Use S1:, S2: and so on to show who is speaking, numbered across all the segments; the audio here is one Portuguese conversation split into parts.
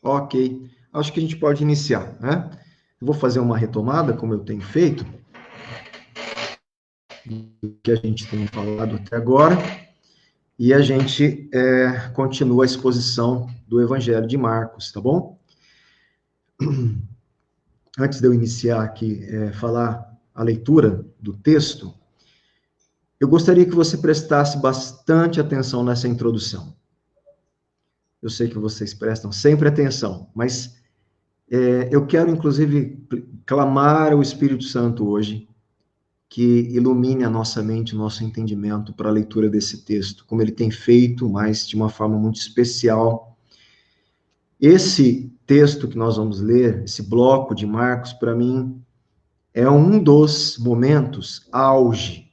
S1: Ok, acho que a gente pode iniciar, né? Eu vou fazer uma retomada, como eu tenho feito, do que a gente tem falado até agora, e a gente continua a exposição do Evangelho de Marcos, tá bom? Antes de eu iniciar aqui, falar a leitura do texto, eu gostaria que você prestasse bastante atenção nessa introdução. Eu sei que vocês prestam sempre atenção, mas eu quero, inclusive, clamar ao Espírito Santo hoje que ilumine a nossa mente, o nosso entendimento para a leitura desse texto, como ele tem feito, mas de uma forma muito especial. Esse texto que nós vamos ler, esse bloco de Marcos, para mim, é um dos momentos auge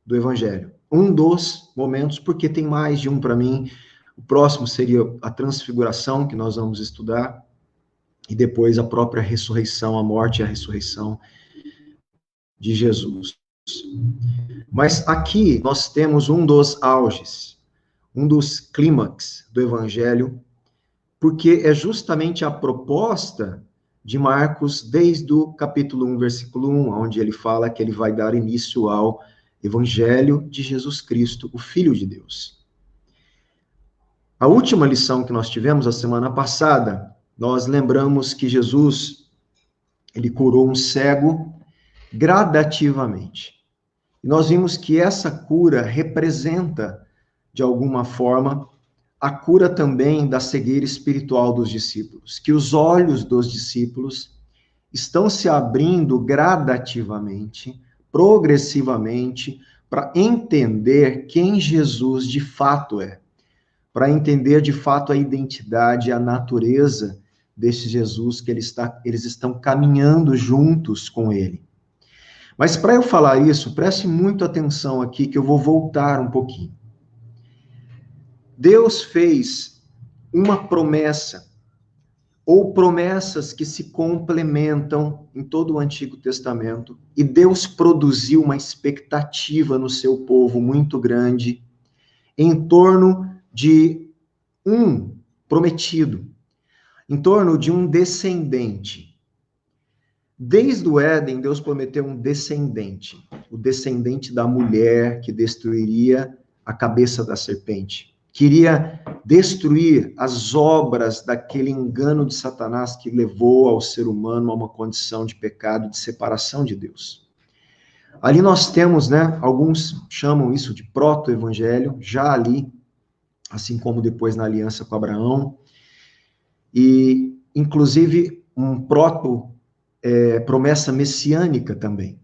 S1: do Evangelho. Um dos momentos, porque tem mais de um para mim. O próximo seria a transfiguração, que nós vamos estudar, e depois a própria ressurreição, a morte e a ressurreição de Jesus. Mas aqui nós temos um dos auges, um dos clímax do Evangelho, porque é justamente a proposta de Marcos, desde o capítulo 1, versículo 1, onde ele fala que ele vai dar início ao Evangelho de Jesus Cristo, o Filho de Deus. A última lição que nós tivemos a semana passada, nós lembramos que Jesus, ele curou um cego gradativamente. E nós vimos que essa cura representa, de alguma forma, a cura também da cegueira espiritual dos discípulos, que os olhos dos discípulos estão se abrindo gradativamente, progressivamente, para entender quem Jesus de fato é, para entender de fato a identidade, a natureza desse Jesus que eles estão caminhando juntos com ele. Mas para eu falar isso, preste muito atenção aqui, que eu vou voltar um pouquinho. Deus fez uma promessa, ou promessas que se complementam em todo o Antigo Testamento, e Deus produziu uma expectativa no seu povo muito grande em torno de um prometido, em torno de um descendente. Desde o Éden, Deus prometeu um descendente, o descendente da mulher que destruiria a cabeça da serpente. Queria destruir as obras daquele engano de Satanás que levou ao ser humano a uma condição de pecado, de separação de Deus. Ali nós temos, alguns chamam isso de proto-evangelho, já ali, assim como depois na aliança com Abraão, e inclusive um promessa messiânica também.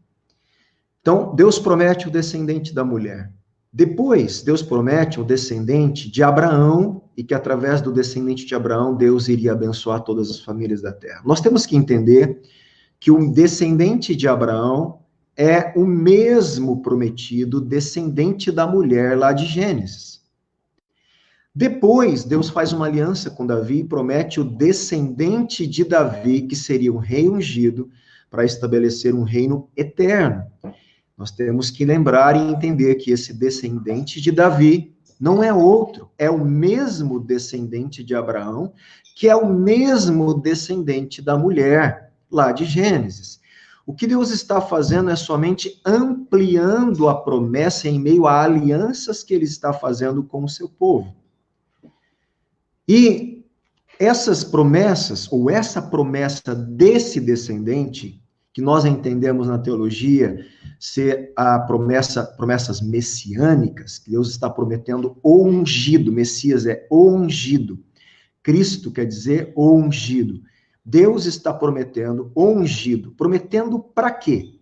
S1: Então, Deus promete o descendente da mulher. Depois, Deus promete o descendente de Abraão, e que através do descendente de Abraão, Deus iria abençoar todas as famílias da terra. Nós temos que entender que o descendente de Abraão é o mesmo prometido descendente da mulher lá de Gênesis. Depois, Deus faz uma aliança com Davi e promete o descendente de Davi, que seria um rei ungido, para estabelecer um reino eterno. Nós temos que lembrar e entender que esse descendente de Davi não é outro, é o mesmo descendente de Abraão, que é o mesmo descendente da mulher, lá de Gênesis. O que Deus está fazendo é somente ampliando a promessa em meio a alianças que ele está fazendo com o seu povo. E essas promessas, ou essa promessa desse descendente, que nós entendemos na teologia ser promessas messiânicas, que Deus está prometendo o ungido, Messias é o ungido, Cristo quer dizer o ungido. Deus está prometendo o ungido. Prometendo para quê?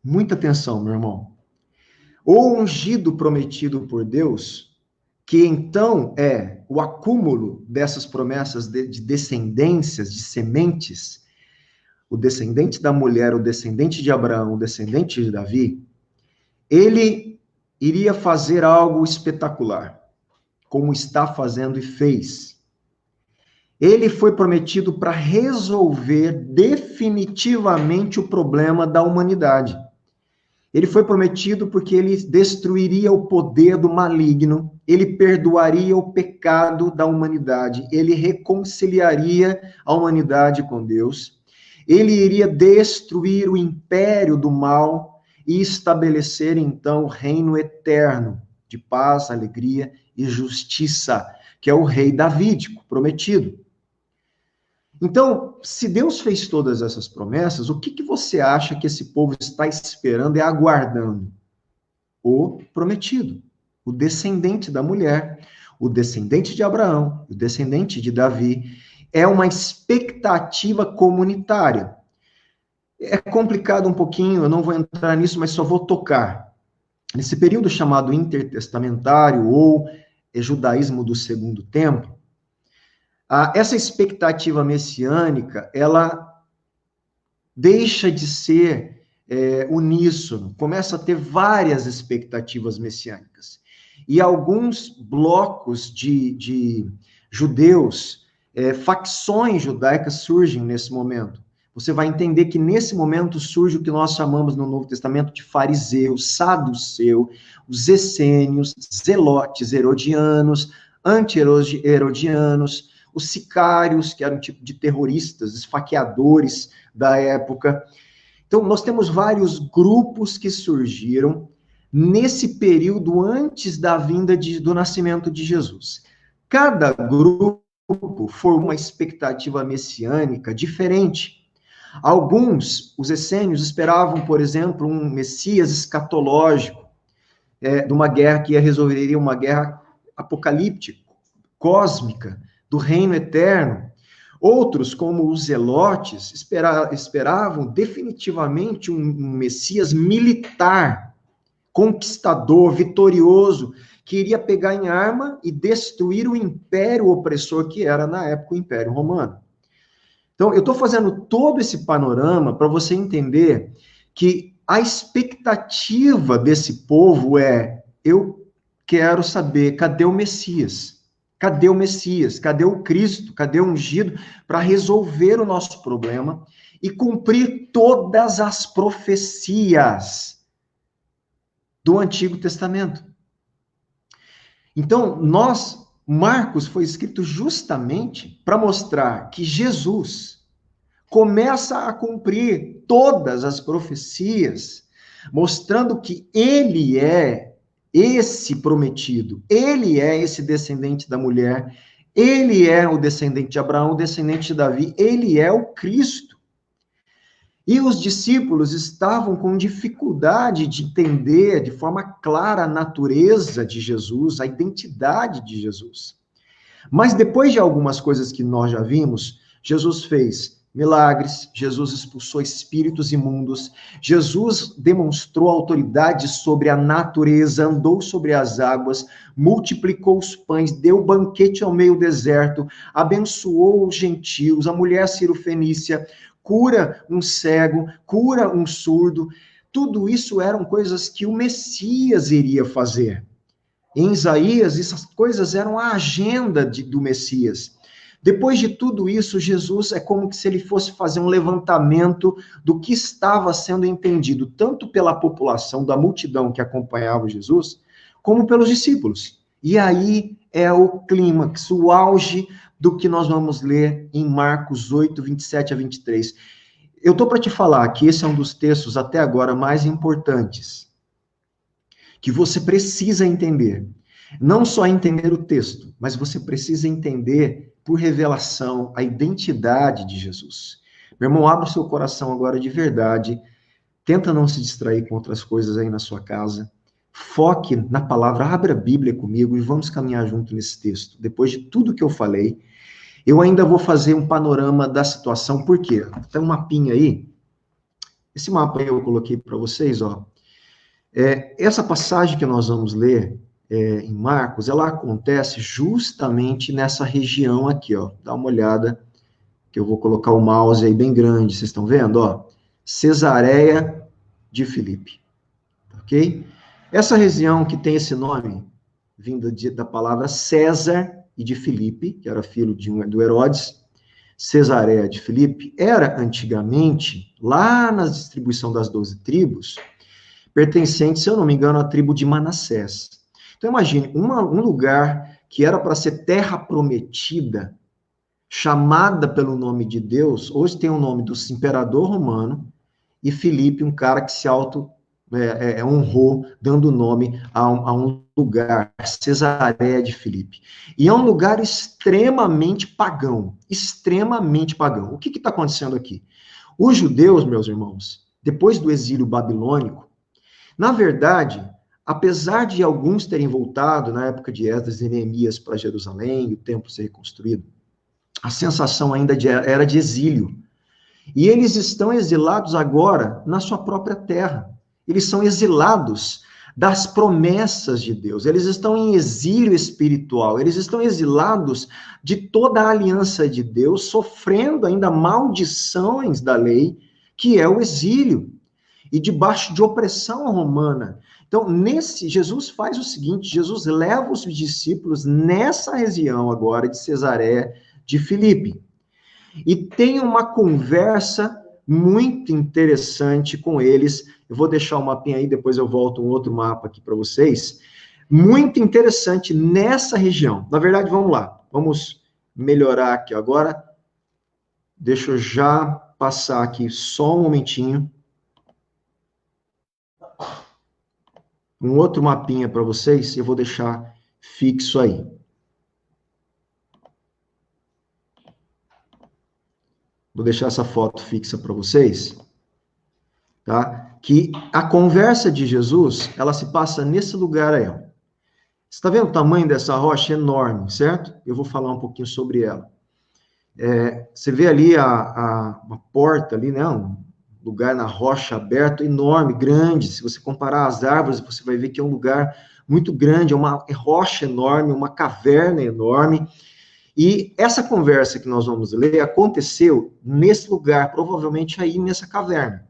S1: Muita atenção, meu irmão. O ungido prometido por Deus, que então é o acúmulo dessas promessas de descendências, de sementes, o descendente da mulher, o descendente de Abraão, o descendente de Davi, ele iria fazer algo espetacular, como está fazendo e fez. Ele foi prometido para resolver definitivamente o problema da humanidade. Ele foi prometido porque ele destruiria o poder do maligno, ele perdoaria o pecado da humanidade, ele reconciliaria a humanidade com Deus, ele iria destruir o império do mal e estabelecer, então, o reino eterno de paz, alegria e justiça, que é o rei davídico prometido. Então, se Deus fez todas essas promessas, o que você acha que esse povo está esperando e aguardando? O prometido, o descendente da mulher, o descendente de Abraão, o descendente de Davi. É uma expectativa comunitária. É complicado um pouquinho, eu não vou entrar nisso, mas só vou tocar. Nesse período chamado intertestamentário ou judaísmo do Segundo Templo, essa expectativa messiânica, ela deixa de ser uníssono, começa a ter várias expectativas messiânicas. E alguns blocos de judeus, facções judaicas surgem nesse momento. Você vai entender que nesse momento surge o que nós chamamos no Novo Testamento de fariseus, saduceu, os essênios, zelotes, herodianos, anti-herodianos, os sicários, que eram um tipo de terroristas, esfaqueadores da época. Então, nós temos vários grupos que surgiram nesse período antes da vinda do nascimento de Jesus. Cada grupo formou uma expectativa messiânica diferente. Alguns, os essênios, esperavam, por exemplo, um Messias escatológico, de uma guerra que resolveria uma guerra apocalíptica, cósmica, do reino eterno. Outros, como os zelotes, esperavam definitivamente um Messias militar, conquistador, vitorioso, que iria pegar em arma e destruir o império opressor que era, na época, o Império Romano. Então, eu estou fazendo todo esse panorama para você entender que a expectativa desse povo eu quero saber, cadê o Messias? Cadê o Messias? Cadê o Cristo? Cadê o ungido para resolver o nosso problema e cumprir todas as profecias do Antigo Testamento? Então, Marcos foi escrito justamente para mostrar que Jesus começa a cumprir todas as profecias, mostrando que ele é esse prometido, ele é esse descendente da mulher, ele é o descendente de Abraão, o descendente de Davi, ele é o Cristo. E os discípulos estavam com dificuldade de entender de forma clara a natureza de Jesus, a identidade de Jesus. Mas depois de algumas coisas que nós já vimos, Jesus fez milagres, Jesus expulsou espíritos imundos, Jesus demonstrou autoridade sobre a natureza, andou sobre as águas, multiplicou os pães, deu banquete ao meio do deserto, abençoou os gentios, a mulher cirofenícia, cura um cego, cura um surdo. Tudo isso eram coisas que o Messias iria fazer. Em Isaías, essas coisas eram a agenda do Messias. Depois de tudo isso, Jesus é como se ele fosse fazer um levantamento do que estava sendo entendido, tanto pela população, da multidão que acompanhava Jesus, como pelos discípulos. E aí é o clímax, o auge do que nós vamos ler em Marcos 8, 27 a 23. Eu estou para te falar que esse é um dos textos até agora mais importantes, que você precisa entender. Não só entender o texto, mas você precisa entender, por revelação, a identidade de Jesus. Meu irmão, abra o seu coração agora de verdade. Tenta não se distrair com outras coisas aí na sua casa. Foque na palavra, abra a Bíblia comigo e vamos caminhar junto nesse texto. Depois de tudo que eu falei, eu ainda vou fazer um panorama da situação. Por quê? Tem um mapinha aí. Esse mapa aí eu coloquei para vocês, ó. Essa passagem que nós vamos ler em Marcos, ela acontece justamente nessa região aqui, ó. Dá uma olhada, que eu vou colocar o mouse aí bem grande, vocês estão vendo, ó? Cesareia de Filipe, ok? Essa região que tem esse nome, vindo da palavra César e de Filipe, que era filho do Herodes, Cesareia de Filipe, era antigamente, lá na distribuição das 12 tribos, pertencente, se eu não me engano, à tribo de Manassés. Então, imagine, um lugar que era para ser terra prometida, chamada pelo nome de Deus, hoje tem o nome do imperador romano, e Filipe, um cara que se honrou, dando nome a um lugar, Cesareia de Filipe. E é um lugar extremamente pagão, extremamente pagão. O que está acontecendo aqui? Os judeus, meus irmãos, depois do exílio babilônico, na verdade, apesar de alguns terem voltado na época de Esdras e Neemias para Jerusalém, e o templo ser reconstruído, a sensação ainda era de exílio. E eles estão exilados agora na sua própria terra. Eles são exilados das promessas de Deus. Eles estão em exílio espiritual. Eles estão exilados de toda a aliança de Deus, sofrendo ainda maldições da lei, que é o exílio, e debaixo de opressão romana. Então, Jesus faz o seguinte, Jesus leva os discípulos nessa região agora de Cesareia de Filipe, e tem uma conversa muito interessante com eles. Eu vou deixar o mapinha aí, depois eu volto um outro mapa aqui para vocês. Muito interessante nessa região. Na verdade, vamos lá. Vamos melhorar aqui agora. Deixa eu já passar aqui só um momentinho. Um outro mapinha para vocês, eu vou deixar fixo aí. Vou deixar essa foto fixa para vocês, tá? Que a conversa de Jesus, ela se passa nesse lugar aí, ó. Você está vendo o tamanho dessa rocha? Enorme, certo? Eu vou falar um pouquinho sobre ela. Você vê ali uma porta ali, né? Um lugar na rocha aberto, enorme, grande. Se você comparar as árvores, você vai ver que é um lugar muito grande, é uma rocha enorme, uma caverna enorme. E essa conversa que nós vamos ler aconteceu nesse lugar, provavelmente aí nessa caverna,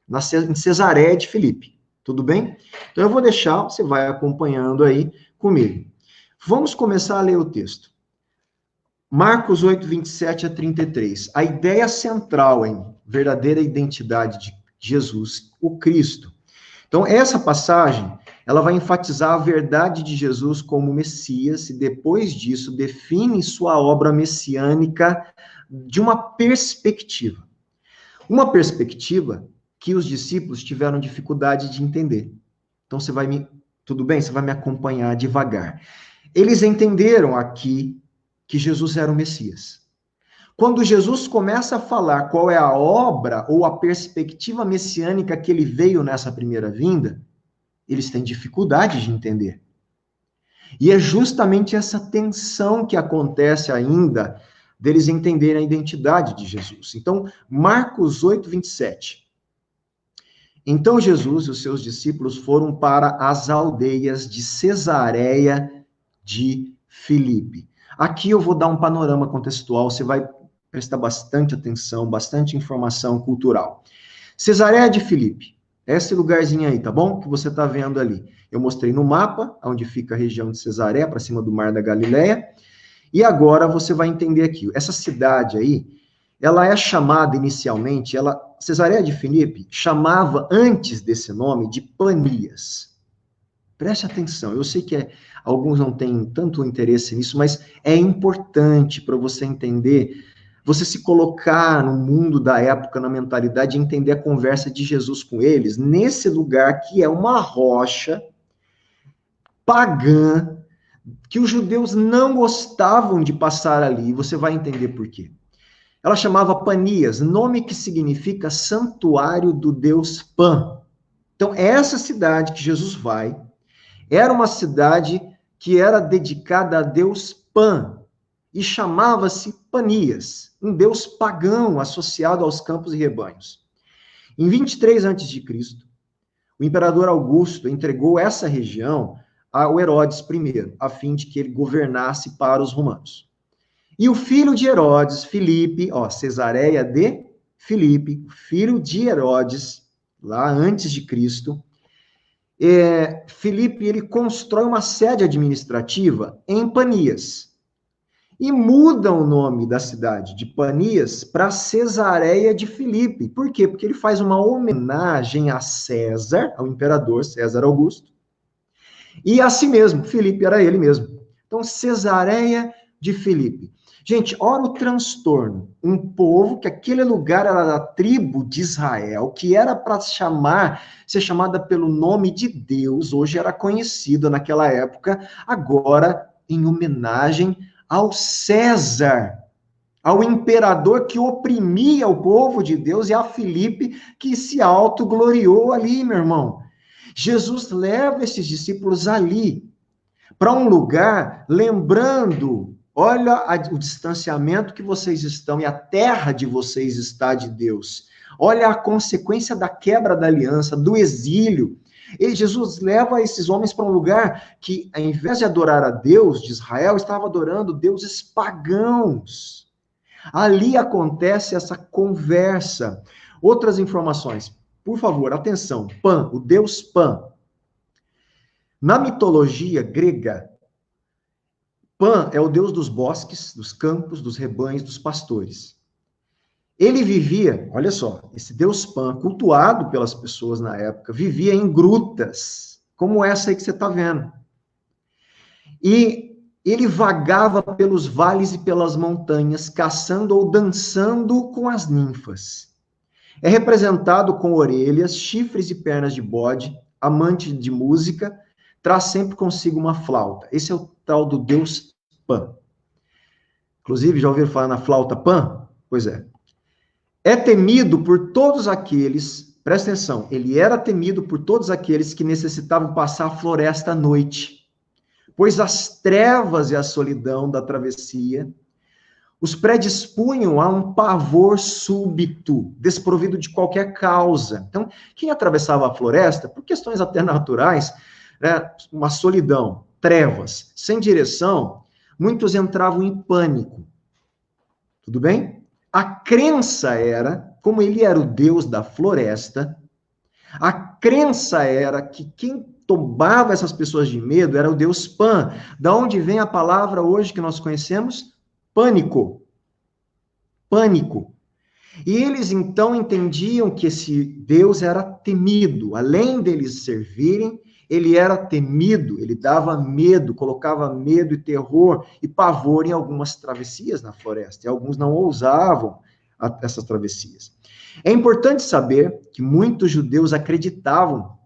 S1: em Cesareia de Filipe. Tudo bem? Então eu vou deixar, você vai acompanhando aí comigo. Vamos começar a ler o texto. Marcos 8, 27 a 33. A ideia central em verdadeira identidade de Jesus, o Cristo. Então, essa passagem, ela vai enfatizar a verdade de Jesus como Messias, e depois disso define sua obra messiânica de uma perspectiva. Uma perspectiva que os discípulos tiveram dificuldade de entender. Então, tudo bem? Você vai me acompanhar devagar. Eles entenderam aqui que Jesus era o Messias. Quando Jesus começa a falar qual é a obra ou a perspectiva messiânica que ele veio nessa primeira vinda, eles têm dificuldade de entender. E é justamente essa tensão que acontece ainda deles entenderem a identidade de Jesus. Então, Marcos 8, 27. Então Jesus e os seus discípulos foram para as aldeias de Cesareia de Filipe. Aqui eu vou dar um panorama contextual, você vai prestar bastante atenção, bastante informação cultural. Cesareia de Filipe, esse lugarzinho aí, tá bom? Que você tá vendo ali. Eu mostrei no mapa, onde fica a região de Cesareia, para cima do Mar da Galileia, e agora você vai entender aqui. Essa cidade aí, ela é chamada inicialmente, Cesareia de Filipe chamava antes desse nome de Panias. Preste atenção, eu sei que alguns não têm tanto interesse nisso, mas é importante para você entender, você se colocar no mundo da época, na mentalidade, e entender a conversa de Jesus com eles, nesse lugar que é uma rocha pagã, que os judeus não gostavam de passar ali, e você vai entender por quê. Ela chamava Panias, nome que significa santuário do deus Pan. Então, essa cidade que Jesus vai, era uma cidade que era dedicada a deus Pan, e chamava-se Panias, um deus pagão associado aos campos e rebanhos. Em 23 a.C., o imperador Augusto entregou essa região ao Herodes I, a fim de que ele governasse para os romanos. E o filho de Herodes, Filipe, Cesareia de Filipe, filho de Herodes, lá antes de Cristo, Filipe, ele constrói uma sede administrativa em Panias. e mudam o nome da cidade de Panias para Cesareia de Filipe. Por quê? Porque ele faz uma homenagem a César, ao imperador César Augusto, e a si mesmo. Filipe era ele mesmo. Então, Cesareia de Filipe. Gente, ora o transtorno. Um povo que aquele lugar era da tribo de Israel, que era para ser chamada pelo nome de Deus, hoje era conhecida naquela época, agora em homenagem ao César, ao imperador que oprimia o povo de Deus, e a Filipe que se autogloriou ali, meu irmão. Jesus leva esses discípulos ali, para um lugar, lembrando, olha o distanciamento que vocês estão e a terra de vocês está de Deus. Olha a consequência da quebra da aliança, do exílio. E Jesus leva esses homens para um lugar que, ao invés de adorar a Deus de Israel, estava adorando deuses pagãos. Ali acontece essa conversa. Outras informações. Por favor, atenção. Pan, o deus Pan. Na mitologia grega, Pan é o deus dos bosques, dos campos, dos rebanhos, dos pastores. Ele vivia, olha só, esse deus Pan, cultuado pelas pessoas na época, vivia em grutas, como essa aí que você está vendo. E ele vagava pelos vales e pelas montanhas, caçando ou dançando com as ninfas. É representado com orelhas, chifres e pernas de bode, amante de música, traz sempre consigo uma flauta. Esse é o tal do deus Pan. Inclusive, já ouviram falar na flauta Pan? Pois é. É temido por todos aqueles, presta atenção, ele era temido por todos aqueles que necessitavam passar a floresta à noite, pois as trevas e a solidão da travessia os predispunham a um pavor súbito, desprovido de qualquer causa. Então, quem atravessava a floresta, por questões até naturais, né, uma solidão, trevas, sem direção, muitos entravam em pânico. Tudo bem? A crença era, como ele era o deus da floresta, a crença era que quem tomava essas pessoas de medo era o deus Pan. Da onde vem a palavra hoje que nós conhecemos? Pânico. Pânico. E eles então entendiam que esse Deus era temido. Além deles servirem, ele era temido, ele dava medo, colocava medo e terror e pavor em algumas travessias na floresta. E alguns não ousavam essas travessias. É importante saber que muitos judeus acreditavam,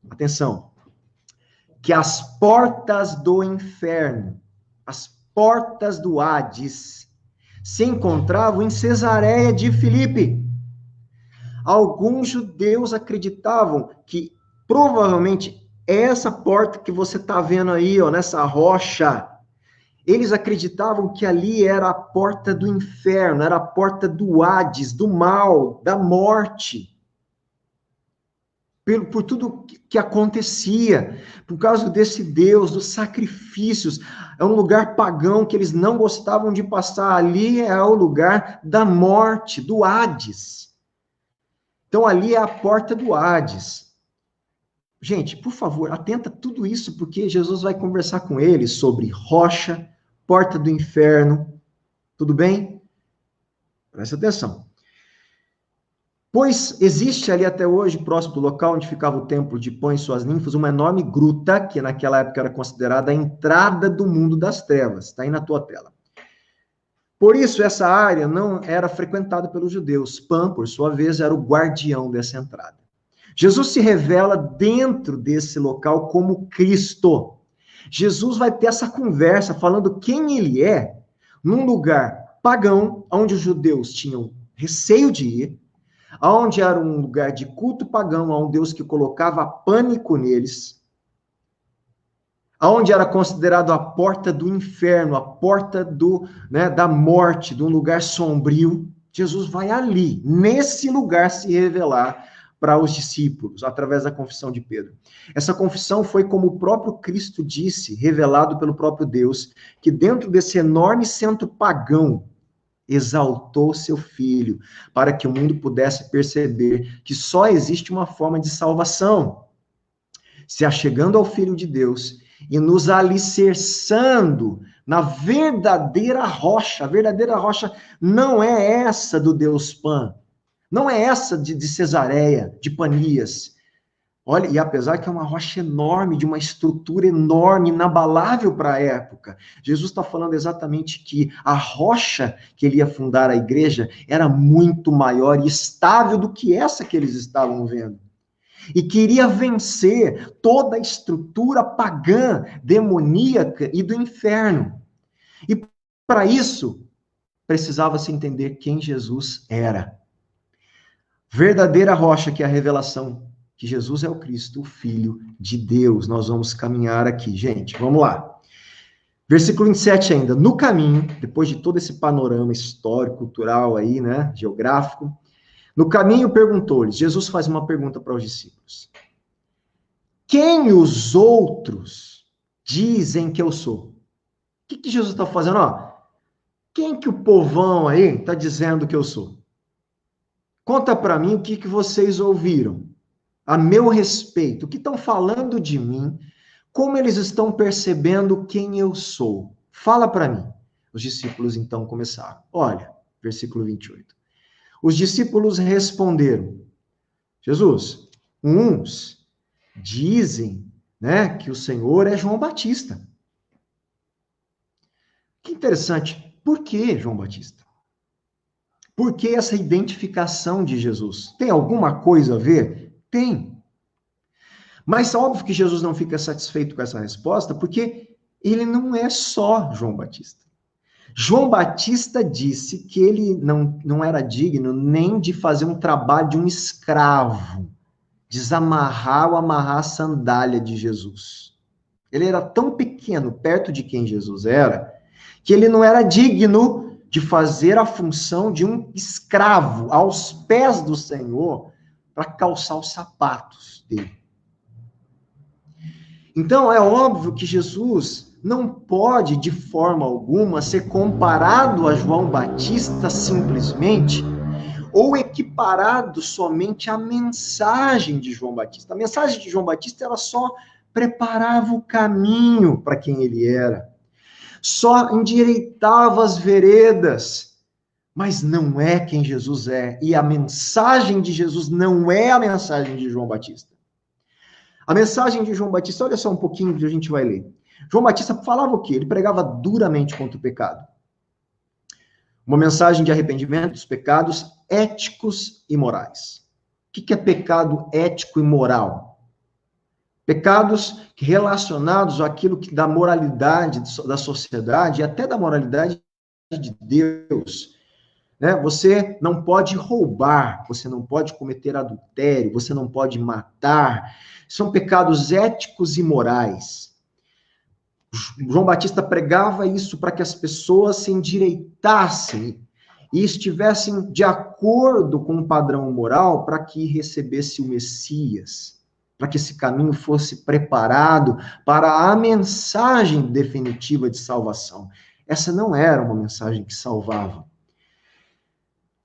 S1: atenção, que as portas do inferno, as portas do Hades, se encontravam em Cesareia de Filipe. Alguns judeus acreditavam que provavelmente essa porta que você está vendo aí, ó, nessa rocha, eles acreditavam que ali era a porta do inferno, era a porta do Hades, do mal, da morte. Por tudo que acontecia, por causa desse Deus, dos sacrifícios. É um lugar pagão que eles não gostavam de passar. Ali é o lugar da morte, do Hades. Então, ali é a porta do Hades. Gente, por favor, atenta a tudo isso, porque Jesus vai conversar com eles sobre rocha, porta do inferno. Tudo bem? Presta atenção. Pois existe ali até hoje, próximo do local onde ficava o templo de Pan e suas ninfas, uma enorme gruta, que naquela época era considerada a entrada do mundo das trevas. Está aí na tua tela. Por isso, essa área não era frequentada pelos judeus. Pan, por sua vez, era o guardião dessa entrada. Jesus se revela dentro desse local como Cristo. Jesus vai ter essa conversa falando quem ele é, num lugar pagão, onde os judeus tinham receio de ir, onde era um lugar de culto pagão, a um Deus que colocava pânico neles, onde era considerado a porta do inferno, a porta da morte, de um lugar sombrio. Jesus vai ali, nesse lugar, se revelar para os discípulos, através da confissão de Pedro. Essa confissão foi como o próprio Cristo disse, revelado pelo próprio Deus, que dentro desse enorme centro pagão, exaltou seu Filho, para que o mundo pudesse perceber que só existe uma forma de salvação, se achegando ao Filho de Deus e nos alicerçando na verdadeira rocha. A verdadeira rocha não é essa do Deus Pan, não é essa de Cesareia, de Panias. Olha, e apesar que é uma rocha enorme, de uma estrutura enorme, inabalável para a época, Jesus está falando exatamente que a rocha que ele ia fundar a igreja era muito maior e estável do que essa que eles estavam vendo. E queria vencer toda a estrutura pagã, demoníaca e do inferno. E para isso, precisava-se entender quem Jesus era. Verdadeira rocha, que é a revelação que Jesus é o Cristo, o Filho de Deus. Nós vamos caminhar aqui, gente. Vamos lá. Versículo 27 ainda. No caminho, depois de todo esse panorama histórico, cultural aí, né, geográfico, no caminho perguntou-lhes, Jesus faz uma pergunta para os discípulos. Quem os outros dizem que eu sou? O que Jesus está fazendo? Ó, quem que o povão aí está dizendo que eu sou? Conta para mim o que vocês ouviram a meu respeito, o que estão falando de mim, como eles estão percebendo quem eu sou. Fala para mim. Os discípulos então começaram. Olha, versículo 28. Os discípulos responderam, Jesus, uns dizem, né, que o Senhor é João Batista. Que interessante. Por que João Batista? Por que essa identificação de Jesus? Tem alguma coisa a ver? Tem. Mas óbvio que Jesus não fica satisfeito com essa resposta, porque ele não é só João Batista. João Batista disse que ele não era digno nem de fazer um trabalho de um escravo, desamarrar ou amarrar a sandália de Jesus. Ele era tão pequeno, perto de quem Jesus era, que ele não era digno de fazer a função de um escravo aos pés do Senhor para calçar os sapatos dele. Então, é óbvio que Jesus não pode, de forma alguma, ser comparado a João Batista simplesmente, ou equiparado somente à mensagem de João Batista. A mensagem de João Batista, ela só preparava o caminho para quem ele era, só endireitava as veredas, mas não é quem Jesus é, e a mensagem de Jesus não é a mensagem de João Batista. A mensagem de João Batista, olha só um pouquinho que a gente vai ler. João Batista falava o quê? Ele pregava duramente contra o pecado. Uma mensagem de arrependimento dos pecados éticos e morais. O que é pecado ético e moral? Pecados relacionados àquilo que da moralidade da sociedade e até da moralidade de Deus. Né? Você não pode roubar, você não pode cometer adultério, você não pode matar. São pecados éticos e morais. João Batista pregava isso para que as pessoas se endireitassem e estivessem de acordo com o padrão moral para que recebesse o Messias, para que esse caminho fosse preparado para a mensagem definitiva de salvação. Essa não era uma mensagem que salvava.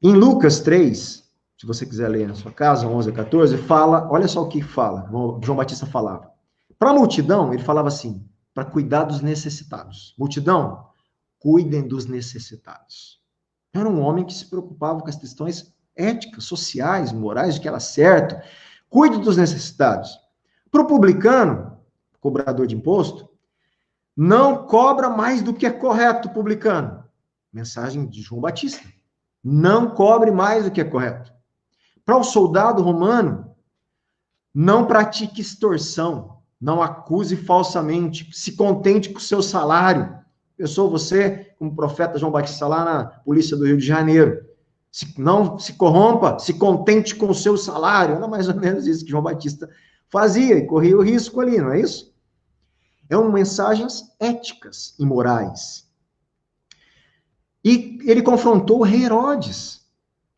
S1: Em Lucas 3, se você quiser ler na sua casa, 11 a 14, fala, olha só o que fala, João Batista falava. Para a multidão, ele falava assim, para cuidar dos necessitados. Multidão, cuidem dos necessitados. Era um homem que se preocupava com as questões éticas, sociais, morais, o que era certo. Cuide dos necessitados. Para o publicano, cobrador de imposto, não cobra mais do que é correto, publicano. Mensagem de João Batista. Não cobre mais do que é correto. Para o soldado romano, não pratique extorsão. Não acuse falsamente, se contente com o seu salário. Pensou você, como profeta João Batista lá na polícia do Rio de Janeiro. Não se corrompa, se contente com o seu salário. Era mais ou menos isso que João Batista fazia e corria o risco ali, não é isso? Eram mensagens éticas e morais. E ele confrontou o rei Herodes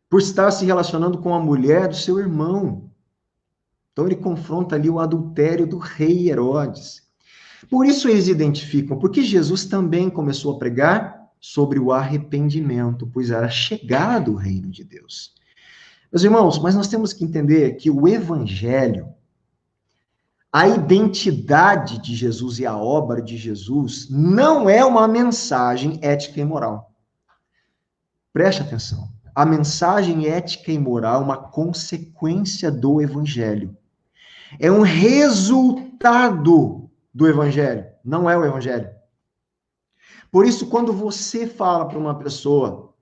S1: por estar se relacionando com a mulher do seu irmão. Então ele confronta ali o adultério do rei Herodes. Por isso eles identificam, porque Jesus também começou a pregar sobre o arrependimento, pois era chegado o reino de Deus. Meus irmãos, mas nós temos que entender que o evangelho, A identidade de Jesus e a obra de Jesus não é uma mensagem ética e moral. Preste atenção. A mensagem ética e moral é uma consequência do Evangelho. É um resultado do Evangelho, não é o Evangelho. Por isso, quando você fala para uma pessoa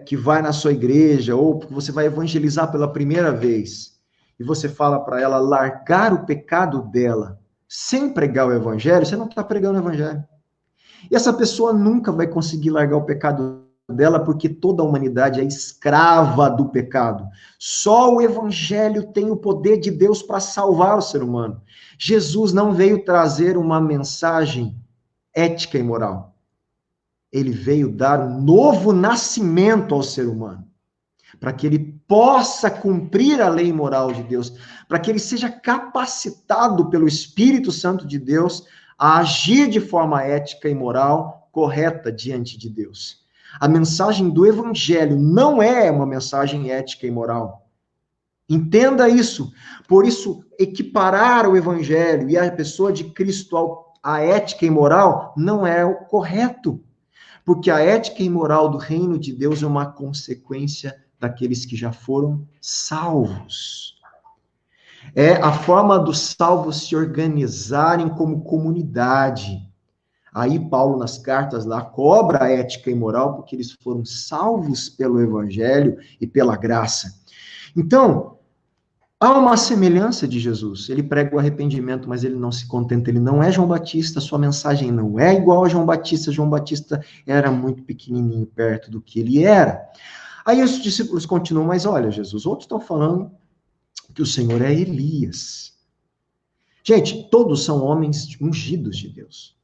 S1: que vai na sua igreja, ou que você vai evangelizar pela primeira vez, e você fala para ela largar o pecado dela sem pregar o Evangelho, você não está pregando o Evangelho. E essa pessoa nunca vai conseguir largar o pecado dela, porque toda a humanidade é escrava do pecado. Só o Evangelho tem o poder de Deus para salvar o ser humano. Jesus não veio trazer uma mensagem ética e moral. Ele veio dar um novo nascimento ao ser humano, para que ele possa cumprir a lei moral de Deus, para que ele seja capacitado pelo Espírito Santo de Deus a agir de forma ética e moral correta diante de Deus. A mensagem do Evangelho não é uma mensagem ética e moral. Entenda isso. Por isso, equiparar o Evangelho e a pessoa de Cristo à ética e moral não é o correto. Porque a ética e moral do reino de Deus é uma consequência daqueles que já foram salvos. É a forma dos salvos se organizarem como comunidade. Aí Paulo, nas cartas lá, cobra a ética e moral, porque eles foram salvos pelo Evangelho e pela graça. Então, há uma semelhança de Jesus. Ele prega o arrependimento, mas ele não se contenta. Ele não é João Batista, sua mensagem não é igual a João Batista. João Batista era muito pequenininho perto do que ele era. Aí os discípulos continuam, mas olha, Jesus, outros estão falando que o Senhor é Elias. Gente, todos são homens ungidos de Deus.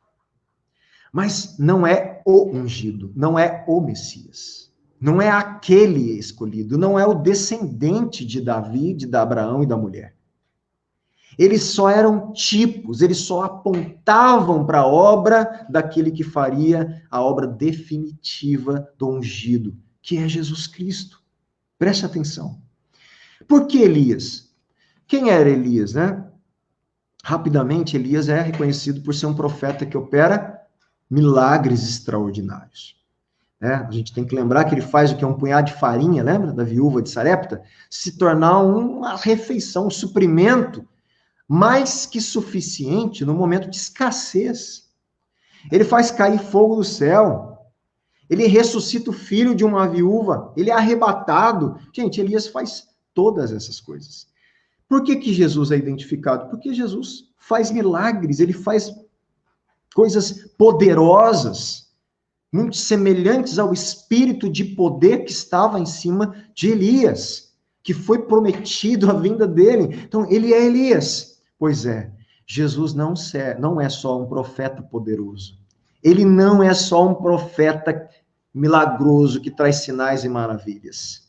S1: Mas não é o ungido, não é o Messias. Não é aquele escolhido, não é o descendente de Davi, de Abraão e da mulher. Eles só eram tipos, eles só apontavam para a obra daquele que faria a obra definitiva do ungido, que é Jesus Cristo. Preste atenção. Por que Elias? Quem era Elias, né? Rapidamente, Elias é reconhecido por ser um profeta que opera milagres extraordinários. A gente tem que lembrar que ele faz o que é um punhado de farinha, lembra da viúva de Sarepta? Se tornar uma refeição, um suprimento mais que suficiente no momento de escassez. Ele faz cair fogo do céu. Ele ressuscita o filho de uma viúva. Ele é arrebatado. Gente, Elias faz todas essas coisas. Por que Jesus é identificado? Porque Jesus faz milagres, ele faz coisas poderosas, muito semelhantes ao espírito de poder que estava em cima de Elias, que foi prometido a vinda dele. Então, ele é Elias. Pois é, Jesus não é só um profeta poderoso. Ele não é só um profeta milagroso que traz sinais e maravilhas.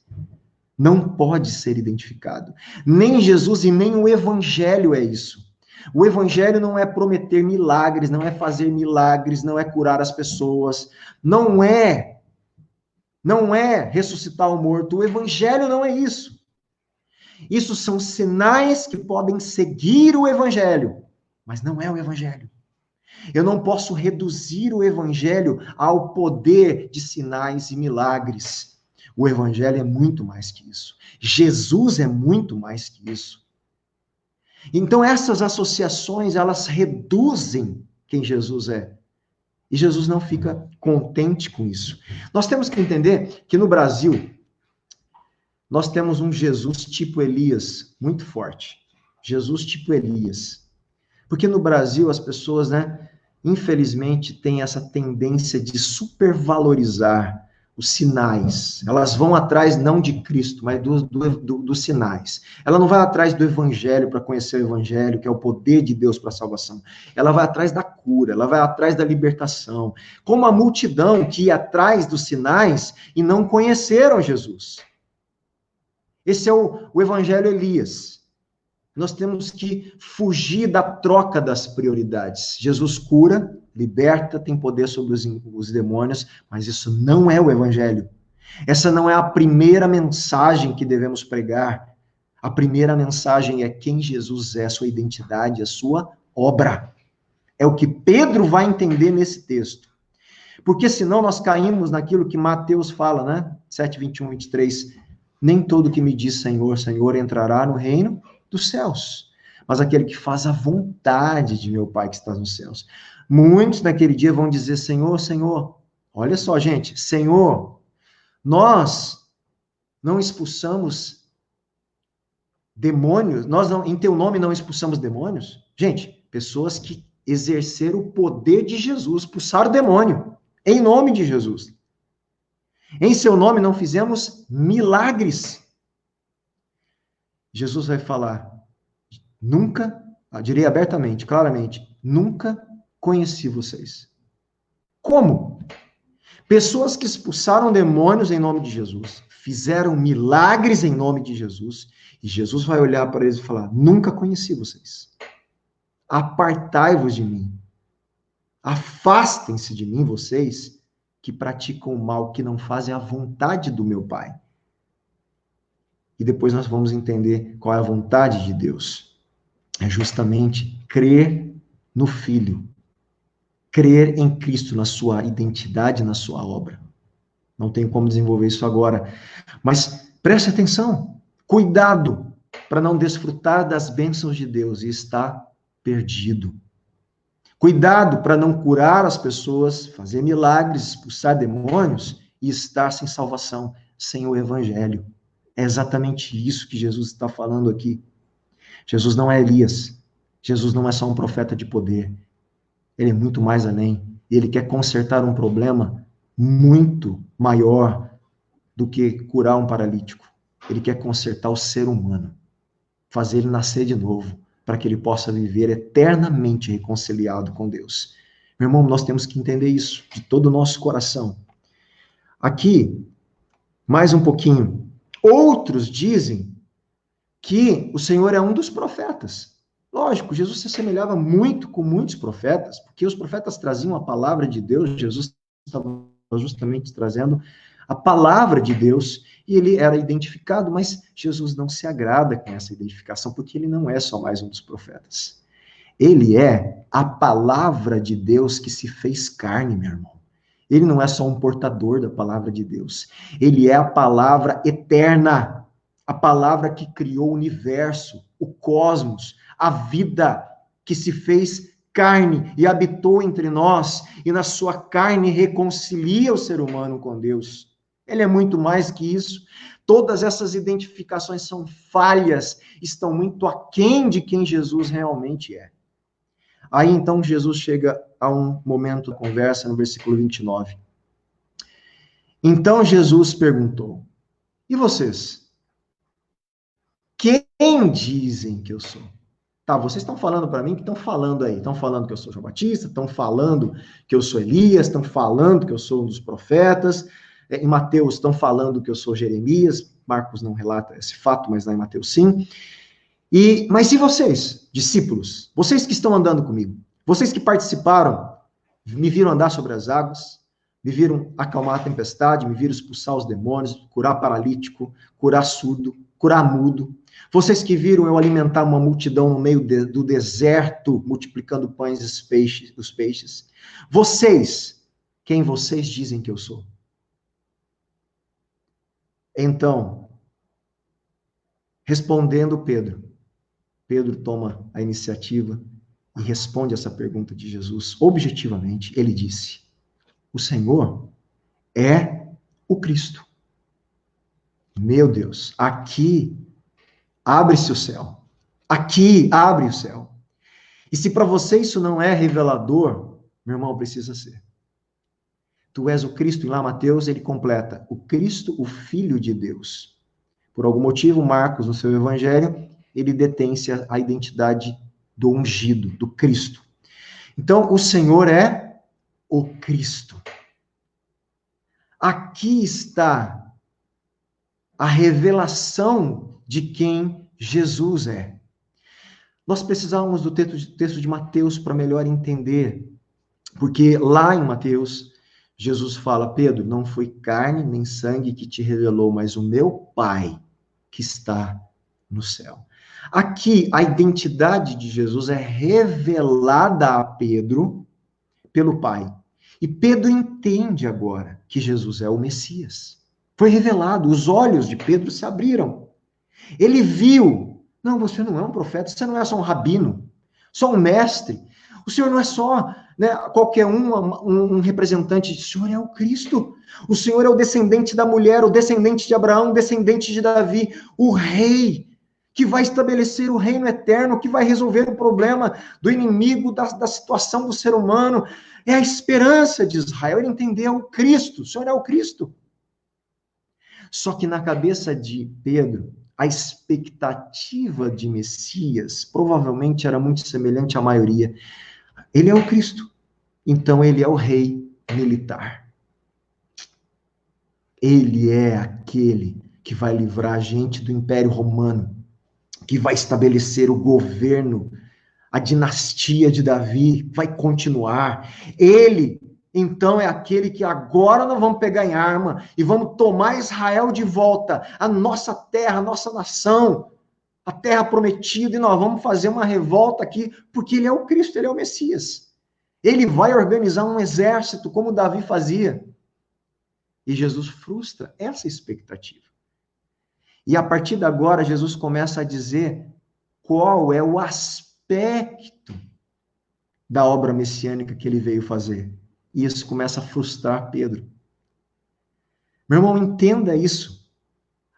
S1: Não pode ser identificado. Nem Jesus e nem o Evangelho é isso. O Evangelho não é prometer milagres, não é fazer milagres, não é curar as pessoas, não é ressuscitar o morto. O Evangelho não é isso. Isso são sinais que podem seguir o Evangelho, mas não é o Evangelho. Eu não posso reduzir o Evangelho ao poder de sinais e milagres. O Evangelho é muito mais que isso. Jesus é muito mais que isso. Então, essas associações, elas reduzem quem Jesus é. E Jesus não fica contente com isso. Nós temos que entender que no Brasil, nós temos um Jesus tipo Elias, muito forte. Jesus tipo Elias. Porque no Brasil, as pessoas, infelizmente, têm essa tendência de supervalorizar os sinais. Elas vão atrás não de Cristo, mas dos sinais. Ela não vai atrás do Evangelho para conhecer o Evangelho, que é o poder de Deus para a salvação. Ela vai atrás da cura, ela vai atrás da libertação. Como a multidão que ia atrás dos sinais e não conheceram Jesus. Esse é o Evangelho Elias. Nós temos que fugir da troca das prioridades. Jesus cura, liberta, tem poder sobre os demônios, mas isso não é o Evangelho. Essa não é a primeira mensagem que devemos pregar. A primeira mensagem é quem Jesus é, sua identidade, a sua obra. É o que Pedro vai entender nesse texto. Porque senão nós caímos naquilo que Mateus fala, né? 7, 21, 23. Nem todo que me diz Senhor, Senhor entrará no reino dos céus, mas aquele que faz a vontade de meu Pai que está nos céus. Muitos naquele dia vão dizer, Senhor, Senhor. Olha só, gente, Senhor, nós não expulsamos demônios, nós não, em teu nome não expulsamos demônios? Gente, pessoas que exerceram o poder de Jesus, expulsaram o demônio, em nome de Jesus. Em seu nome não fizemos milagres. Jesus vai falar, nunca, direi abertamente, claramente, nunca conheci vocês. Como? Pessoas que expulsaram demônios em nome de Jesus, fizeram milagres em nome de Jesus, e Jesus vai olhar para eles e falar, nunca conheci vocês. Apartai-vos de mim. Afastem-se de mim, vocês que praticam o mal, que não fazem a vontade do meu Pai. E depois nós vamos entender qual é a vontade de Deus. É justamente crer no Filho. Crer em Cristo, na sua identidade, na sua obra. Não tenho como desenvolver isso agora. Mas preste atenção. Cuidado para não desfrutar das bênçãos de Deus e estar perdido. Cuidado para não curar as pessoas, fazer milagres, expulsar demônios e estar sem salvação, sem o Evangelho. É exatamente isso que Jesus está falando aqui. Jesus não é Elias. Jesus não é só um profeta de poder. Ele é muito mais além. Ele quer consertar um problema muito maior do que curar um paralítico. Ele quer consertar o ser humano, fazer ele nascer de novo, para que ele possa viver eternamente reconciliado com Deus. Meu irmão, nós temos que entender isso de todo o nosso coração. Aqui, mais um pouquinho. Outros dizem que o Senhor é um dos profetas. Lógico, Jesus se assemelhava muito com muitos profetas, porque os profetas traziam a palavra de Deus, Jesus estava justamente trazendo a palavra de Deus, e ele era identificado, mas Jesus não se agrada com essa identificação, porque ele não é só mais um dos profetas. Ele é a palavra de Deus que se fez carne, meu irmão. Ele não é só um portador da palavra de Deus. Ele é a palavra eterna, a palavra que criou o universo, o cosmos, a vida que se fez carne e habitou entre nós, e na sua carne reconcilia o ser humano com Deus. Ele é muito mais que isso. Todas essas identificações são falhas, estão muito aquém de quem Jesus realmente é. Aí então Jesus chega a um momento da conversa no versículo 29. Então Jesus perguntou, e vocês? Quem dizem que eu sou? Tá, vocês estão falando para mim que estão falando aí. Estão falando que eu sou João Batista, estão falando que eu sou Elias, estão falando que eu sou um dos profetas. Em Mateus estão falando que eu sou Jeremias. Marcos não relata esse fato, mas lá em Mateus sim. Mas e vocês, discípulos? Vocês que estão andando comigo? Vocês que participaram, me viram andar sobre as águas, me viram acalmar a tempestade, me viram expulsar os demônios, curar paralítico, curar surdo, curar mudo. Vocês que viram eu alimentar uma multidão no meio do deserto, multiplicando pães e os peixes. Vocês, quem vocês dizem que eu sou? Então, respondendo Pedro toma a iniciativa e responde essa pergunta de Jesus objetivamente. Ele disse, o Senhor é o Cristo. Meu Deus, aqui abre-se o céu. Aqui abre o céu. E se para você isso não é revelador, meu irmão, precisa ser. Tu és o Cristo, e lá Mateus ele completa, o Cristo, o Filho de Deus. Por algum motivo, Marcos, no seu evangelho, ele detém-se a identidade do ungido, do Cristo. Então, o Senhor é o Cristo. Aqui está a revelação de quem Jesus é. Nós precisávamos do texto de Mateus para melhor entender, porque lá em Mateus, Jesus fala, Pedro, não foi carne nem sangue que te revelou, mas o meu Pai que está no céu. Aqui, a identidade de Jesus é revelada a Pedro pelo Pai. E Pedro entende agora que Jesus é o Messias. Foi revelado, os olhos de Pedro se abriram. Ele viu, não, você não é um profeta, você não é só um rabino, só um mestre. O Senhor não é só, né, qualquer um representante, o Senhor é o Cristo. O Senhor é o descendente da mulher, o descendente de Abraão, o descendente de Davi, o rei, que vai estabelecer o reino eterno, que vai resolver o problema do inimigo, da situação do ser humano. É a esperança de Israel, ele entender o Cristo, o Senhor é o Cristo. Só que na cabeça de Pedro, a expectativa de Messias provavelmente era muito semelhante à maioria. Ele é o Cristo, então ele é o rei militar. Ele é aquele que vai livrar a gente do Império Romano, que vai estabelecer o governo, a dinastia de Davi vai continuar. Ele, então, é aquele que agora nós vamos pegar em arma e vamos tomar Israel de volta, a nossa terra, a nossa nação, a terra prometida, e nós vamos fazer uma revolta aqui, porque ele é o Cristo, ele é o Messias. Ele vai organizar um exército, como Davi fazia. E Jesus frustra essa expectativa. E a partir de agora, Jesus começa a dizer qual é o aspecto da obra messiânica que ele veio fazer. E isso começa a frustrar Pedro. Meu irmão, entenda isso.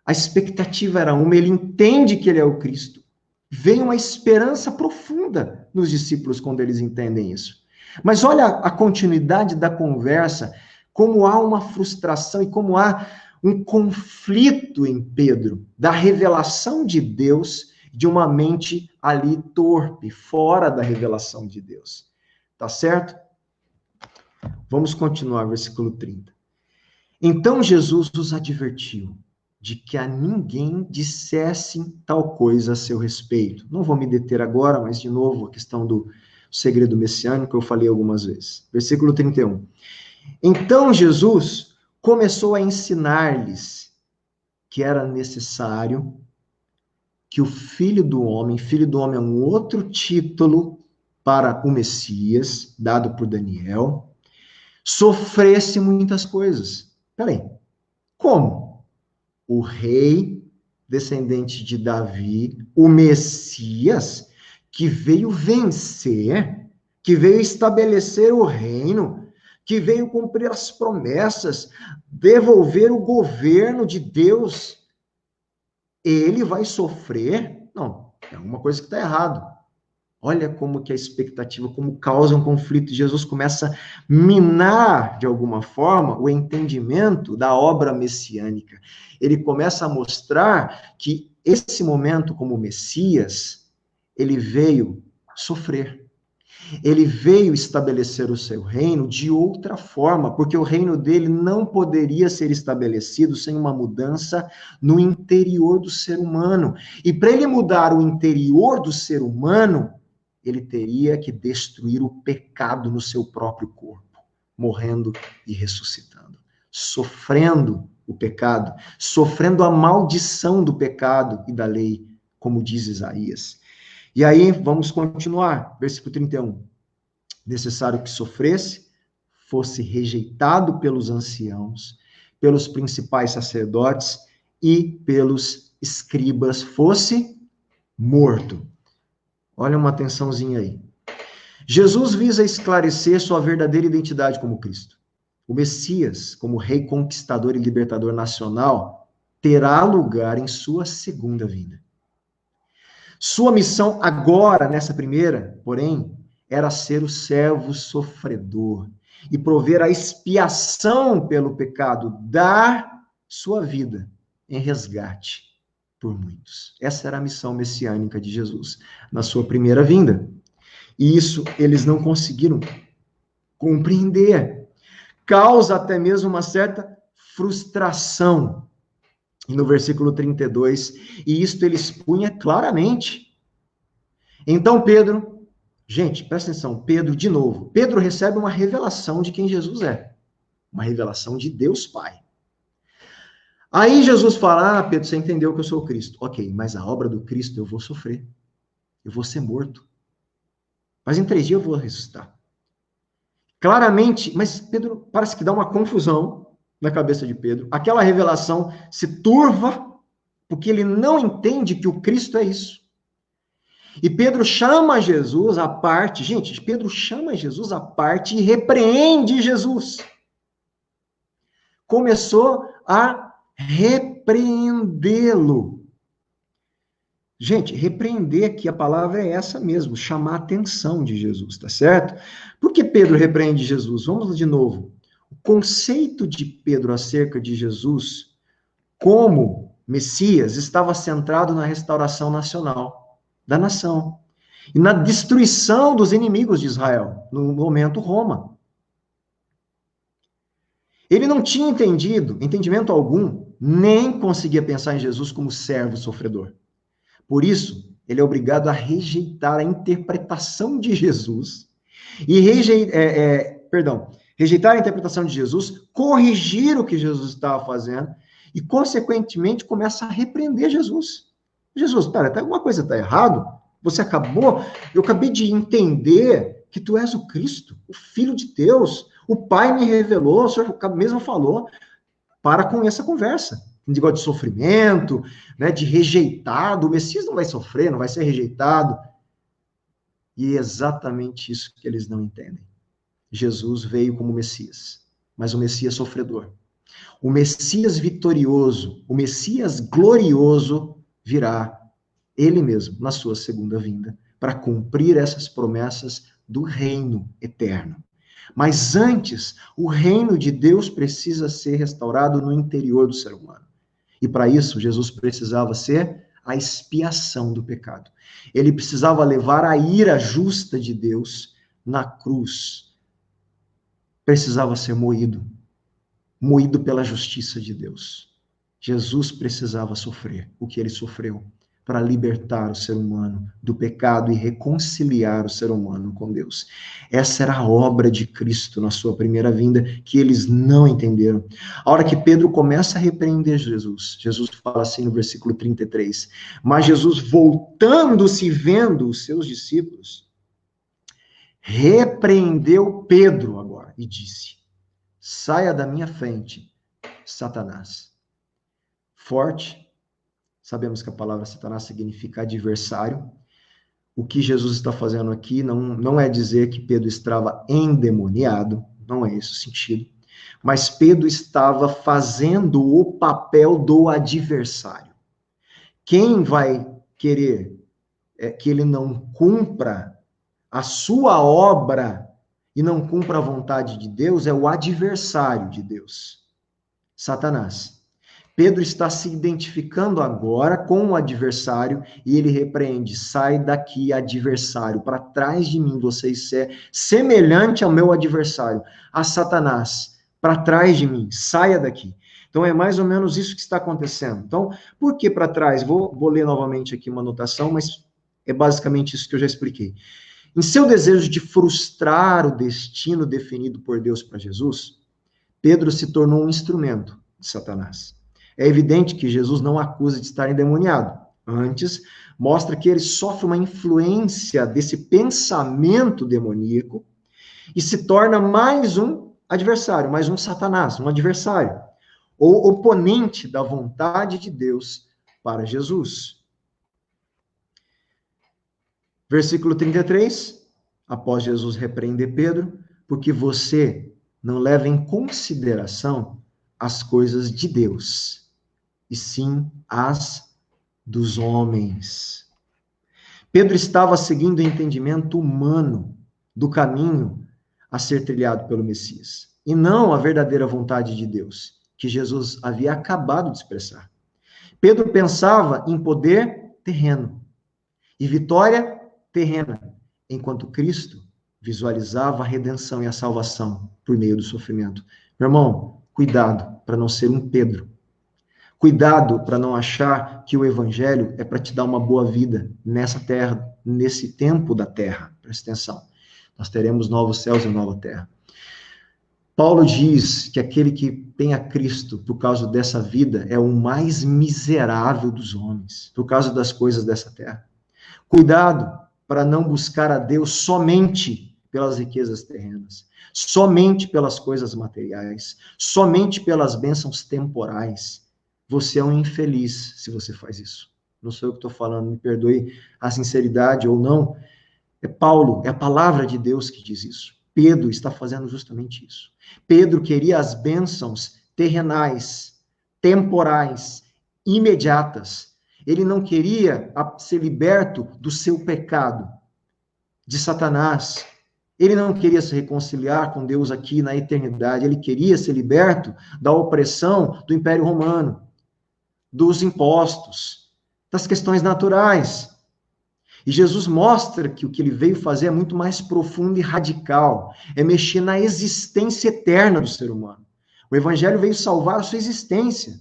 S1: A expectativa era uma, ele entende que ele é o Cristo. Vem uma esperança profunda nos discípulos quando eles entendem isso. Mas olha a continuidade da conversa, como há uma frustração e como há um conflito em Pedro, da revelação de Deus, de uma mente ali torpe, fora da revelação de Deus. Tá certo? Vamos continuar, versículo 30. Então Jesus os advertiu de que a ninguém dissessem tal coisa a seu respeito. Não vou me deter agora, mas de novo, a questão do segredo messiânico, eu falei algumas vezes. Versículo 31. Então Jesus começou a ensinar-lhes que era necessário que o Filho do Homem é um outro título para o Messias, dado por Daniel, sofresse muitas coisas. Peraí, como? O rei, descendente de Davi, o Messias, que veio vencer, que veio estabelecer o reino, que veio cumprir as promessas, devolver o governo de Deus, ele vai sofrer? Não, é alguma coisa que está errado. Olha como que a expectativa, como causa um conflito. Jesus começa a minar, de alguma forma, o entendimento da obra messiânica. Ele começa a mostrar que esse momento como Messias, ele veio sofrer. Ele veio estabelecer o seu reino de outra forma, porque o reino dele não poderia ser estabelecido sem uma mudança no interior do ser humano. E para ele mudar o interior do ser humano, ele teria que destruir o pecado no seu próprio corpo, morrendo e ressuscitando, sofrendo o pecado, sofrendo a maldição do pecado e da lei, como diz Isaías. E aí, vamos continuar, versículo 31. Necessário que sofresse, fosse rejeitado pelos anciãos, pelos principais sacerdotes e pelos escribas, fosse morto. Olha uma atençãozinha aí. Jesus visa esclarecer sua verdadeira identidade como Cristo. O Messias, como rei conquistador e libertador nacional, terá lugar em sua segunda vinda. Sua missão agora, nessa primeira, porém, era ser o servo sofredor e prover a expiação pelo pecado, dar sua vida em resgate por muitos. Essa era a missão messiânica de Jesus na sua primeira vinda. E isso eles não conseguiram compreender. Causa até mesmo uma certa frustração. E no versículo 32, e isto ele expunha claramente. Então Pedro, gente, presta atenção, Pedro, de novo, Pedro recebe uma revelação de quem Jesus é. Uma revelação de Deus Pai. Aí Jesus fala, Pedro, você entendeu que eu sou o Cristo. Ok, mas a obra do Cristo eu vou sofrer. Eu vou ser morto. Mas em 3 dias eu vou ressuscitar. Claramente, mas Pedro parece que dá uma confusão na cabeça de Pedro. Aquela revelação se turva, porque ele não entende que o Cristo é isso. E Pedro chama Jesus à parte. Gente, Pedro chama Jesus à parte e repreende Jesus. Começou a repreendê-lo. Gente, repreender aqui, a palavra é essa mesmo, chamar a atenção de Jesus, tá certo? Por que Pedro repreende Jesus? Vamos de novo. O conceito de Pedro acerca de Jesus como Messias estava centrado na restauração nacional da nação e na destruição dos inimigos de Israel, no momento Roma. Ele não tinha entendimento algum, nem conseguia pensar em Jesus como servo sofredor. Por isso, ele é obrigado a rejeitar a interpretação de Jesus e rejeitar a interpretação de Jesus, corrigir o que Jesus estava fazendo e, consequentemente, começa a repreender Jesus. Jesus, pera, alguma coisa está errado? Eu acabei de entender que tu és o Cristo, o Filho de Deus. O Pai me revelou, o Senhor mesmo falou. Para com essa conversa. Negócio de sofrimento, né, de rejeitado. O Messias não vai sofrer, não vai ser rejeitado. E é exatamente isso que eles não entendem. Jesus veio como Messias, mas o Messias sofredor. O Messias vitorioso, o Messias glorioso virá ele mesmo na sua segunda vinda para cumprir essas promessas do reino eterno. Mas antes, o reino de Deus precisa ser restaurado no interior do ser humano. E para isso, Jesus precisava ser a expiação do pecado. Ele precisava levar a ira justa de Deus na cruz. Precisava ser moído pela justiça de Deus. Jesus precisava sofrer o que ele sofreu para libertar o ser humano do pecado e reconciliar o ser humano com Deus. Essa era a obra de Cristo na sua primeira vinda, que eles não entenderam. A hora que Pedro começa a repreender Jesus, Jesus fala assim no versículo 33, mas Jesus, voltando-se e vendo os seus discípulos, repreendeu Pedro agora e disse, saia da minha frente, Satanás. Forte. Sabemos que a palavra Satanás significa adversário. O que Jesus está fazendo aqui não é dizer que Pedro estava endemoniado, não é esse o sentido. Mas Pedro estava fazendo o papel do adversário. Quem vai querer que ele não cumpra a sua obra e não cumpra a vontade de Deus é o adversário de Deus, Satanás. Pedro está se identificando agora com o adversário e ele repreende, sai daqui, adversário, para trás de mim, você é semelhante ao meu adversário, a Satanás, para trás de mim, saia daqui. Então é mais ou menos isso que está acontecendo. Então, por que para trás? Vou ler novamente aqui uma anotação, mas é basicamente isso que eu já expliquei. Em seu desejo de frustrar o destino definido por Deus para Jesus, Pedro se tornou um instrumento de Satanás. É evidente que Jesus não acusa de estar endemoniado. Antes, mostra que ele sofre uma influência desse pensamento demoníaco e se torna mais um adversário, mais um Satanás, um adversário, ou oponente da vontade de Deus para Jesus. Versículo 33, após Jesus repreender Pedro, porque você não leva em consideração as coisas de Deus, e sim as dos homens. Pedro estava seguindo o entendimento humano do caminho a ser trilhado pelo Messias, e não a verdadeira vontade de Deus, que Jesus havia acabado de expressar. Pedro pensava em poder terreno e vitória terrena, enquanto Cristo visualizava a redenção e a salvação por meio do sofrimento. Meu irmão, cuidado para não ser um Pedro. Cuidado para não achar que o evangelho é para te dar uma boa vida nessa terra, nesse tempo da terra. Presta atenção. Nós teremos novos céus e nova terra. Paulo diz que aquele que tem a Cristo por causa dessa vida é o mais miserável dos homens, por causa das coisas dessa terra. Cuidado para não buscar a Deus somente pelas riquezas terrenas, somente pelas coisas materiais, somente pelas bênçãos temporais. Você é um infeliz se você faz isso. Não sou eu que estou falando, me perdoe a sinceridade ou não. É Paulo, é a palavra de Deus que diz isso. Pedro está fazendo justamente isso. Pedro queria as bênçãos terrenais, temporais, imediatas. Ele não queria ser liberto do seu pecado, de Satanás. Ele não queria se reconciliar com Deus aqui na eternidade. Ele queria ser liberto da opressão do Império Romano, dos impostos, das questões naturais. E Jesus mostra que o que ele veio fazer é muito mais profundo e radical. É mexer na existência eterna do ser humano. O Evangelho veio salvar a sua existência.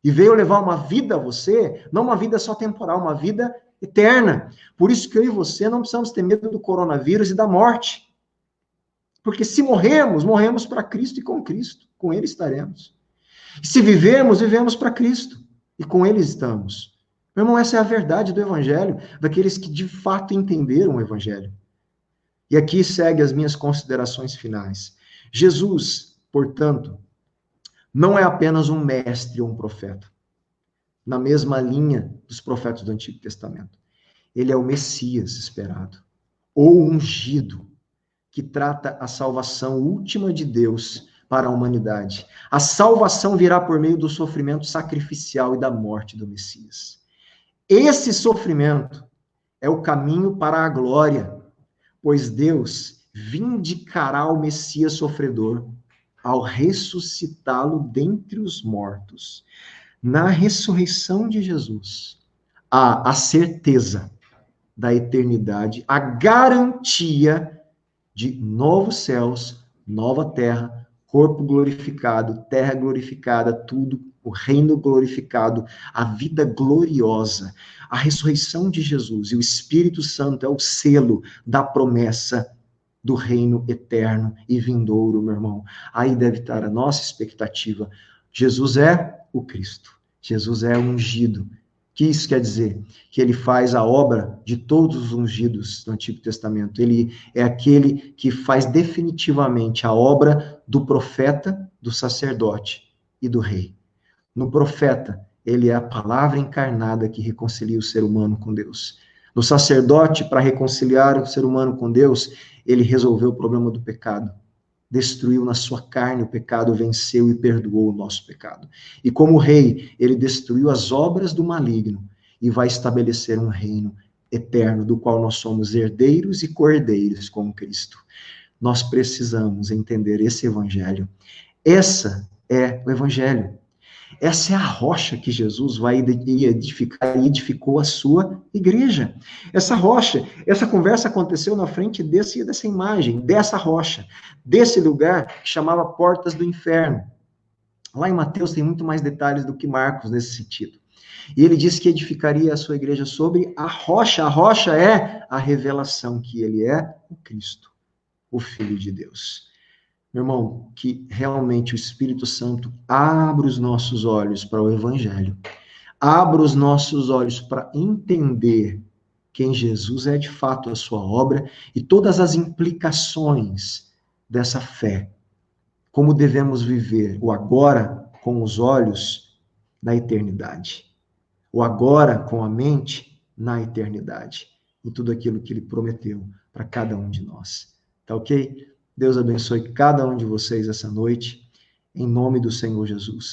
S1: E veio levar uma vida a você, não uma vida só temporal, uma vida eterna. Por isso que eu e você não precisamos ter medo do coronavírus e da morte. Porque se morremos, morremos para Cristo e com Cristo. Com Ele estaremos. E se vivemos, vivemos para Cristo. E com Ele estamos. Meu irmão, essa é a verdade do Evangelho, daqueles que de fato entenderam o Evangelho. E aqui segue as minhas considerações finais. Jesus, portanto, não é apenas um mestre ou um profeta, na mesma linha dos profetas do Antigo Testamento. Ele é o Messias esperado, ou ungido, que trata a salvação última de Deus para a humanidade. A salvação virá por meio do sofrimento sacrificial e da morte do Messias. Esse sofrimento é o caminho para a glória, pois Deus vindicará o Messias sofredor ao ressuscitá-lo dentre os mortos. Na ressurreição de Jesus, há a certeza da eternidade, a garantia de novos céus, nova terra, corpo glorificado, terra glorificada, tudo, o reino glorificado, a vida gloriosa. A ressurreição de Jesus e o Espírito Santo é o selo da promessa do reino eterno e vindouro, meu irmão. Aí deve estar a nossa expectativa. Jesus é o Cristo. Jesus é o ungido. O que isso quer dizer? Que ele faz a obra de todos os ungidos do Antigo Testamento. Ele é aquele que faz definitivamente a obra do profeta, do sacerdote e do rei. No profeta, ele é a palavra encarnada que reconcilia o ser humano com Deus. No sacerdote, para reconciliar o ser humano com Deus, ele resolveu o problema do pecado. Destruiu na sua carne o pecado, venceu e perdoou o nosso pecado. E como rei, ele destruiu as obras do maligno e vai estabelecer um reino eterno, do qual nós somos herdeiros e cordeiros com Cristo. Nós precisamos entender esse evangelho. Essa é o evangelho. Essa é a rocha que Jesus vai edificar e edificou a sua igreja. Essa rocha, essa conversa aconteceu na frente dessa imagem, dessa rocha, desse lugar que chamava Portas do Inferno. Lá em Mateus tem muito mais detalhes do que Marcos nesse sentido. E ele disse que edificaria a sua igreja sobre a rocha. A rocha é a revelação que ele é o Cristo, o Filho de Deus. Meu irmão, que realmente o Espírito Santo abra os nossos olhos para o Evangelho, abra os nossos olhos para entender quem Jesus é de fato, a sua obra e todas as implicações dessa fé. Como devemos viver o agora com os olhos na eternidade, o agora com a mente na eternidade, e tudo aquilo que ele prometeu para cada um de nós. Tá ok? Deus abençoe cada um de vocês essa noite, em nome do Senhor Jesus.